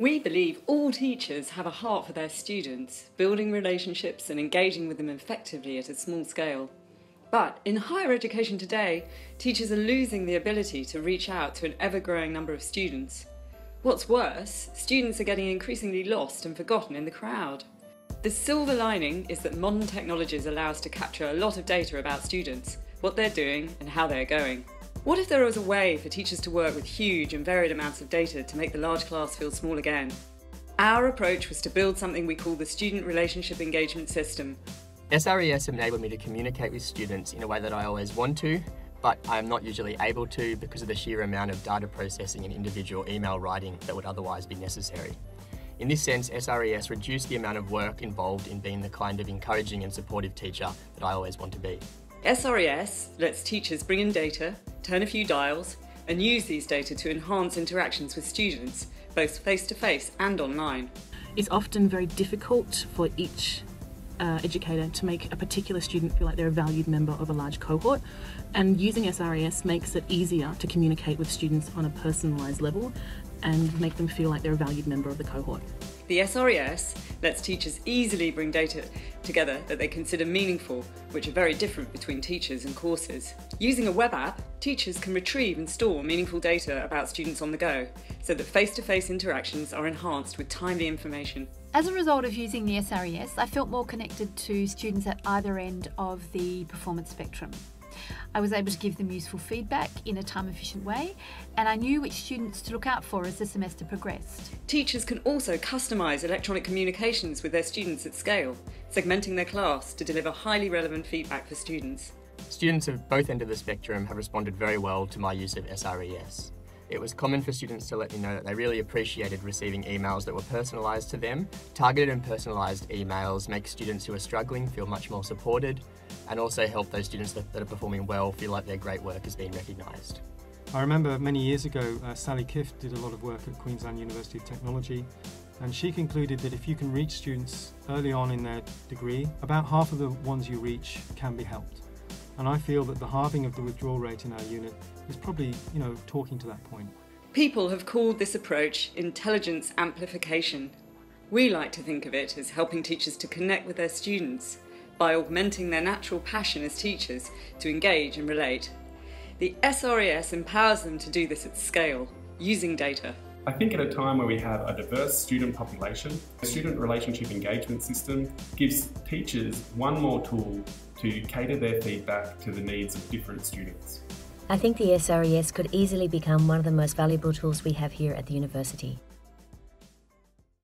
We believe all teachers have a heart for their students, building relationships and engaging with them effectively at a small scale. But in higher education today, teachers are losing the ability to reach out to an ever-growing number of students. What's worse, students are getting increasingly lost and forgotten in the crowd. The silver lining is that modern technologies allow us to capture a lot of data about students, what they're doing and how they're going. What if there was a way for teachers to work with huge and varied amounts of data to make the large class feel small again? Our approach was to build something we call the Student Relationship Engagement System. SRES enabled me to communicate with students in a way that I always want to, but I am not usually able to because of the sheer amount of data processing and individual email writing that would otherwise be necessary. In this sense, SRES reduced the amount of work involved in being the kind of encouraging and supportive teacher that I always want to be. SRES lets teachers bring in data, turn a few dials, and use these data to enhance interactions with students, both face-to-face and online. It's often very difficult for each educator to make a particular student feel like they're a valued member of a large cohort, and using SRES makes it easier to communicate with students on a personalised level and make them feel like they're a valued member of the cohort. The SRES lets teachers easily bring data together that they consider meaningful, which are very different between teachers and courses. Using a web app, teachers can retrieve and store meaningful data about students on the go, so that face-to-face interactions are enhanced with timely information. As a result of using the SRES, I felt more connected to students at either end of the performance spectrum. I was able to give them useful feedback in a time-efficient way, and I knew which students to look out for as the semester progressed. Teachers can also customise electronic communications with their students at scale, segmenting their class to deliver highly relevant feedback for students. Students of both ends of the spectrum have responded very well to my use of SRES. It was common for students to let me know that they really appreciated receiving emails that were personalised to them. Targeted and personalised emails make students who are struggling feel much more supported, and also help those students that are performing well feel like their great work is being recognised. I remember many years ago, Sally Kift did a lot of work at Queensland University of Technology, and she concluded that if you can reach students early on in their degree, about half of the ones you reach can be helped. And I feel that the halving of the withdrawal rate in our unit is probably, talking to that point. People have called this approach intelligence amplification. We like to think of it as helping teachers to connect with their students by augmenting their natural passion as teachers to engage and relate. The SRES empowers them to do this at scale, using data. I think at a time where we have a diverse student population, the Student Relationship Engagement System gives teachers one more tool to cater their feedback to the needs of different students. I think the SRES could easily become one of the most valuable tools we have here at the university.